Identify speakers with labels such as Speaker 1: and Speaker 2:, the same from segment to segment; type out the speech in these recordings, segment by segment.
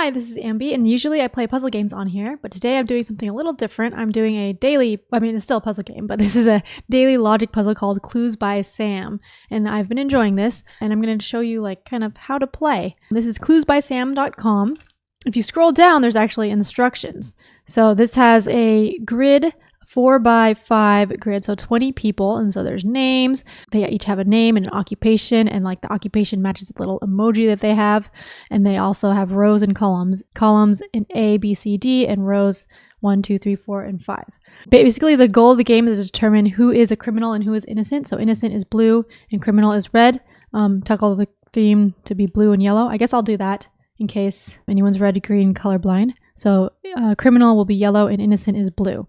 Speaker 1: Hi, this is Ambie, and usually I play puzzle games on here, but today I'm doing something a little different. I'm doing a daily, it's still a puzzle game, but this is a daily logic puzzle called Clues by Sam, and I've been enjoying this, and I'm going to show you kind of how to play. This is cluesbysam.com. If you scroll down, there's actually instructions. So this has a grid, 4x5 grid, so 20 people, and so there's names. They each have a name and an occupation, and the occupation matches the little emoji that they have. And they also have rows and columns in A, B, C, D, and rows 1, 2, 3, 4, and 5. Basically, the goal of the game is to determine who is a criminal and who is innocent. So innocent is blue and criminal is red. Toggle the theme to be blue and yellow. I guess I'll do that in case anyone's red, green, colorblind. So criminal will be yellow and innocent is blue.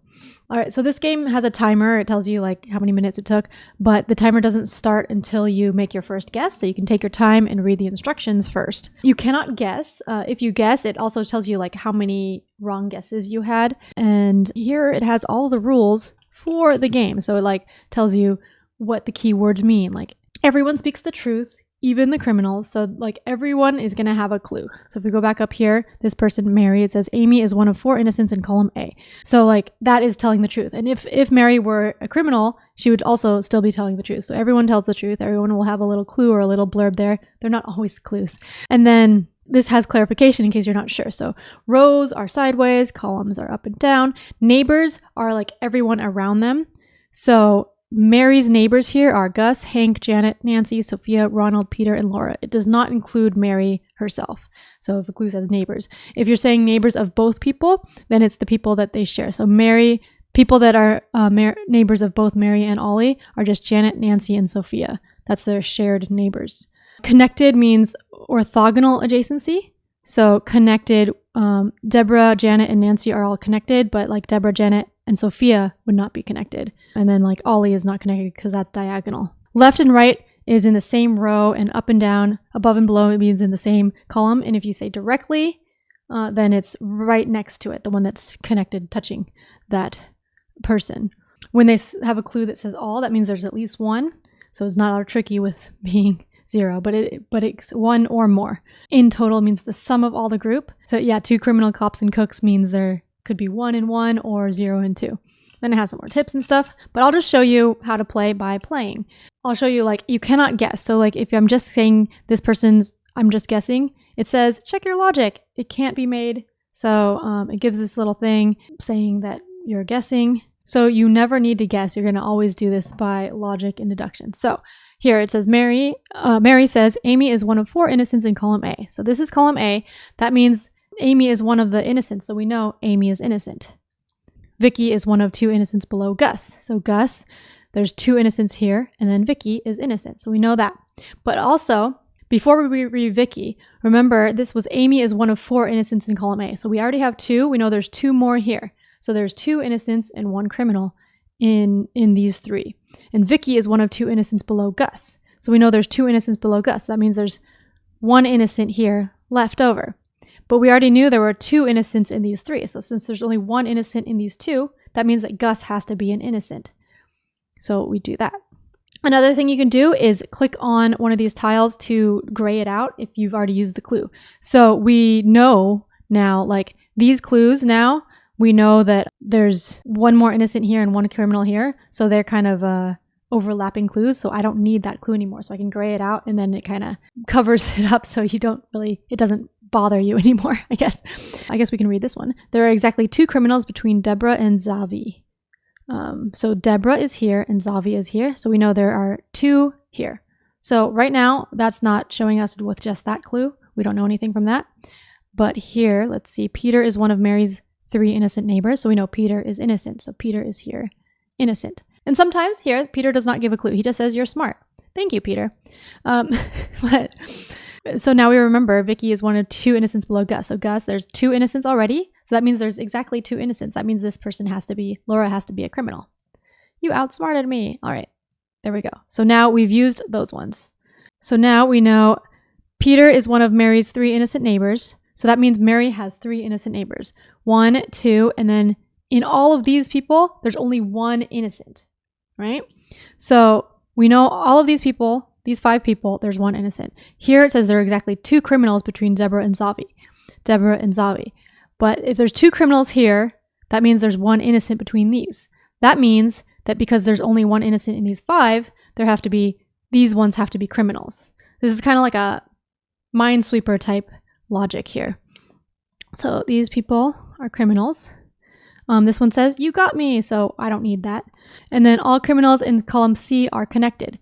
Speaker 1: All right, so this game has a timer. It tells you how many minutes it took, but the timer doesn't start until you make your first guess. So you can take your time and read the instructions first. You cannot guess. If you guess, it also tells you how many wrong guesses you had. And here it has all the rules for the game. So it tells you what the keywords mean. Everyone speaks the truth, even the criminals. So everyone is going to have a clue. So if we go back up here, this person, Mary, it says Amy is one of 4 innocents in column A. So that is telling the truth. And if Mary were a criminal, she would also still be telling the truth. So everyone tells the truth. Everyone will have a little clue or a little blurb there. They're not always clues. And then this has clarification in case you're not sure. So rows are sideways, columns are up and down. Neighbors are everyone around them. So Mary's neighbors here are Gus, Hank, Janet, Nancy, Sophia, Ronald, Peter, and Laura. It does not include Mary herself. So if a clue says neighbors. If you're saying neighbors of both people, then it's the people that they share. So people that are neighbors of both Mary and Ollie are just Janet, Nancy, and Sophia. That's their shared neighbors. Connected means orthogonal adjacency. So connected, Deborah, Janet, and Nancy are all connected, but Deborah, Janet, and Sophia would not be connected. And then Ollie is not connected because that's diagonal. Left and right is in the same row, and up and down, above and below, it means in the same column. And if you say directly, then it's right next to it, the one that's connected, touching that person. When they have a clue that says all, that means there's at least one. So it's not all tricky with being 0, but it's 1 or more. In total means the sum of all the group. So yeah, 2 criminal cops and cooks means there could be 1 and 1 or 0 and 2. Then it has some more tips and stuff, but I'll just show you how to play by playing. I'll show you you cannot guess. So if I'm just saying this person's, I'm just guessing, it says check your logic. It can't be made. So it gives this little thing saying that you're guessing. So you never need to guess. You're going to always do this by logic and deduction. So here it says Mary says Amy is one of 4 innocents in column A. So this is column A. That means Amy is one of the innocents. So we know Amy is innocent. Vicky is one of 2 innocents below Gus. So Gus, there's 2 innocents here, and then Vicky is innocent. So we know that. But also, before we read Vicky, remember this was Amy is one of 4 innocents in column A. So we already have 2. We know there's 2 more here. So there's 2 innocents and 1 criminal in these 3. And Vicky is one of 2 innocents below Gus. So we know there's 2 innocents below Gus. That means there's 1 innocent here left over. But we already knew there were 2 innocents in these 3. So since there's only 1 innocent in these 2, that means that Gus has to be an innocent. So we do that. Another thing you can do is click on one of these tiles to gray it out if you've already used the clue. So we know now, these clues now, we know that there's 1 more innocent here and 1 criminal here. So they're kind of overlapping clues. So I don't need that clue anymore. So I can gray it out, and then it kind of covers it up so it doesn't bother you anymore, I guess. I guess we can read this one. There are exactly 2 criminals between Deborah and Zavi. So Deborah is here and Zavi is here. So we know there are 2 here. So right now, that's not showing us with just that clue. We don't know anything from that. But here, let's see. Peter is one of Mary's 3 innocent neighbors. So we know Peter is innocent. So Peter is here, innocent. And sometimes here, Peter does not give a clue. He just says, you're smart. Thank you, Peter. So now we remember Vicky is one of 2 innocents below Gus. So Gus, there's 2 innocents already. So that means there's exactly 2 innocents. That means this person Laura has to be a criminal. You outsmarted me. All right, there we go. So now we've used those ones. So now we know Peter is one of Mary's 3 innocent neighbors. So that means Mary has 3 innocent neighbors. 1, 2, and then in all of these people, there's only 1 innocent, right? So we know all of these people, these 5 people, there's 1 innocent. Here it says there are exactly 2 criminals between Deborah and Zavi. Deborah, and Zavi. But if there's 2 criminals here, that means there's 1 innocent between these. That means that because there's only 1 innocent in these 5, these ones have to be criminals. This is kind of like a minesweeper type logic here. So these people are criminals. This one says, you got me, so I don't need that. And then all criminals in column C are connected.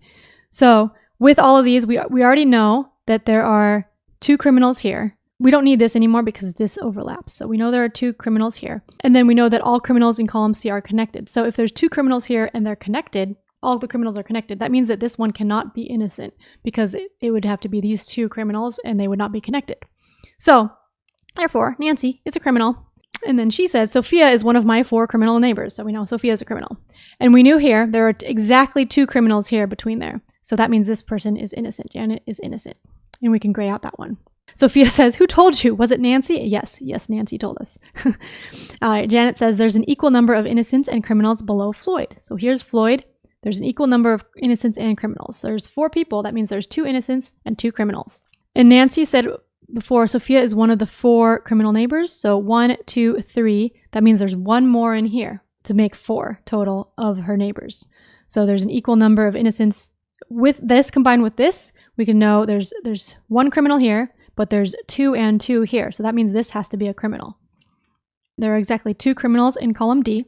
Speaker 1: So with all of these, we already know that there are 2 criminals here. We don't need this anymore because this overlaps. So we know there are 2 criminals here. And then we know that all criminals in column C are connected. So if there's 2 criminals here and they're connected, all the criminals are connected. That means that this one cannot be innocent because it would have to be these 2 criminals and they would not be connected. So therefore, Nancy is a criminal. And then she says, Sophia is one of my 4 criminal neighbors. So we know Sophia is a criminal. And we knew here, there are exactly 2 criminals here between there. So that means this person is innocent. Janet is innocent. And we can gray out that one. Sophia says, who told you? Was it Nancy? Yes, Nancy told us. All right, Janet says, there's an equal number of innocents and criminals below Floyd. So here's Floyd. There's an equal number of innocents and criminals. So there's 4 people. That means there's 2 innocents and 2 criminals. And Nancy said before, Sophia is one of the 4 criminal neighbors. So 1, 2, 3. That means there's 1 more in here to make 4 total of her neighbors. So there's an equal number of innocents. With this combined with this, we can know there's 1 criminal here, but there's 2 and 2 here. So that means this has to be a criminal. There are exactly 2 criminals in column D.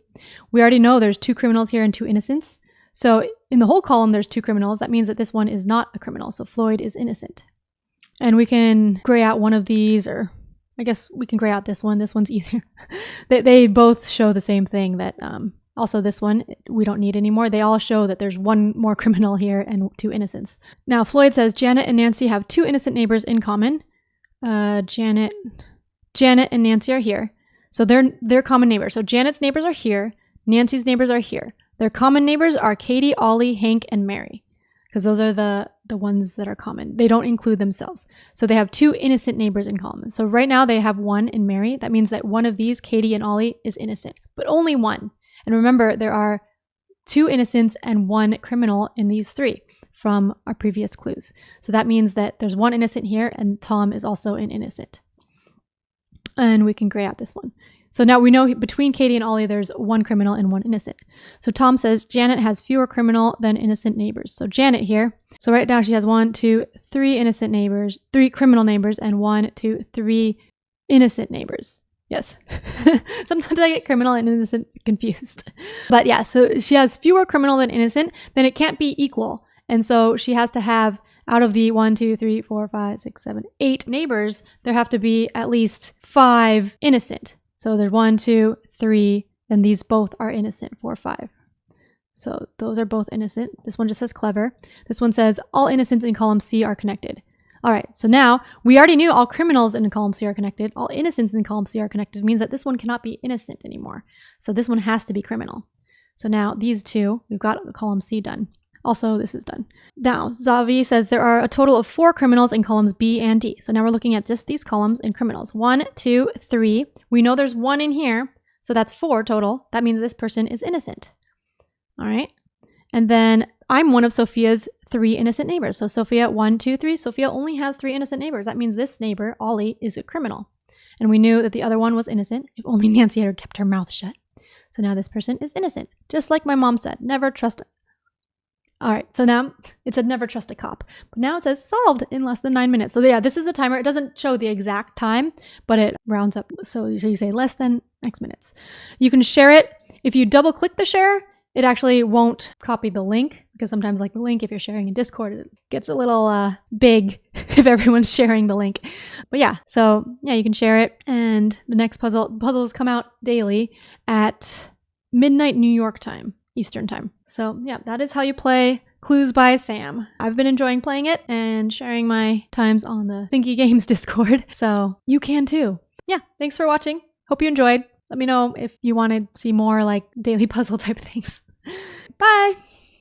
Speaker 1: We already know there's 2 criminals here and 2 innocents. So in the whole column, there's 2 criminals. That means that this one is not a criminal. So Floyd is innocent. And we can gray out one of these, or I guess we can gray out this one. This one's easier. They both show the same thing, that also this one we don't need anymore. They all show that there's 1 more criminal here and 2 innocents. Now Floyd says Janet and Nancy have 2 innocent neighbors in common. Janet and Nancy are here. So they're common neighbors. So Janet's neighbors are here. Nancy's neighbors are here. Their common neighbors are Katie, Ollie, Hank, and Mary, because those are the ones that are common. They don't include themselves. So they have 2 innocent neighbors in common. So right now they have 1 in Mary. That means that one of these, Katie and Ollie, is innocent, but only 1. And remember, there are 2 innocents and 1 criminal in these 3 from our previous clues. So that means that there's 1 innocent here, and Tom is also an innocent. And we can gray out this one. So now we know between Katie and Ollie, there's 1 criminal and 1 innocent. So Tom says Janet has fewer criminal than innocent neighbors. So Janet here. So right now she has 1, 2, 3 innocent neighbors, 3 criminal neighbors, and 1, 2, 3 innocent neighbors. Yes. Sometimes I get criminal and innocent confused. But yeah, so she has fewer criminal than innocent, then it can't be equal. And so she has to have, out of the 1, 2, 3, 4, 5, 6, 7, 8 neighbors, there have to be at least 5 innocent. So there's 1, 2, 3, and these both are innocent, 4, 5. So those are both innocent. This one just says clever. This one says all innocents in column C are connected. All right, so now we already knew all criminals in column C are connected. All innocents in column C are connected. It means that this one cannot be innocent anymore. So this one has to be criminal. So now these 2, we've got the column C done. Also, this is done. Now, Zavi says there are a total of 4 criminals in columns B and D. So now we're looking at just these columns in criminals. 1, 2, 3. We know there's 1 in here, so that's 4 total. That means this person is innocent. All right. And then I'm one of Sophia's 3 innocent neighbors. So Sophia, 1, 2, 3. Sophia only has 3 innocent neighbors. That means this neighbor, Ollie, is a criminal. And we knew that the other one was innocent. If only Nancy had kept her mouth shut. So now this person is innocent. Just like my mom said, never trust. All right, so now it said never trust a cop. But now it says solved in less than 9 minutes. So yeah, this is the timer. It doesn't show the exact time, but it rounds up. So you say less than X minutes. You can share it. If you double click the share, it actually won't copy the link, because sometimes like the link, if you're sharing in Discord, it gets a little big if everyone's sharing the link. But yeah, so yeah, you can share it. And the next puzzles come out daily at midnight New York time. Eastern time. So yeah, that is how you play Clues by Sam. I've been enjoying playing it and sharing my times on the Thinky Games Discord, so you can too. Yeah, thanks for watching. Hope you enjoyed. Let me know if you want to see more like daily puzzle type things. Bye!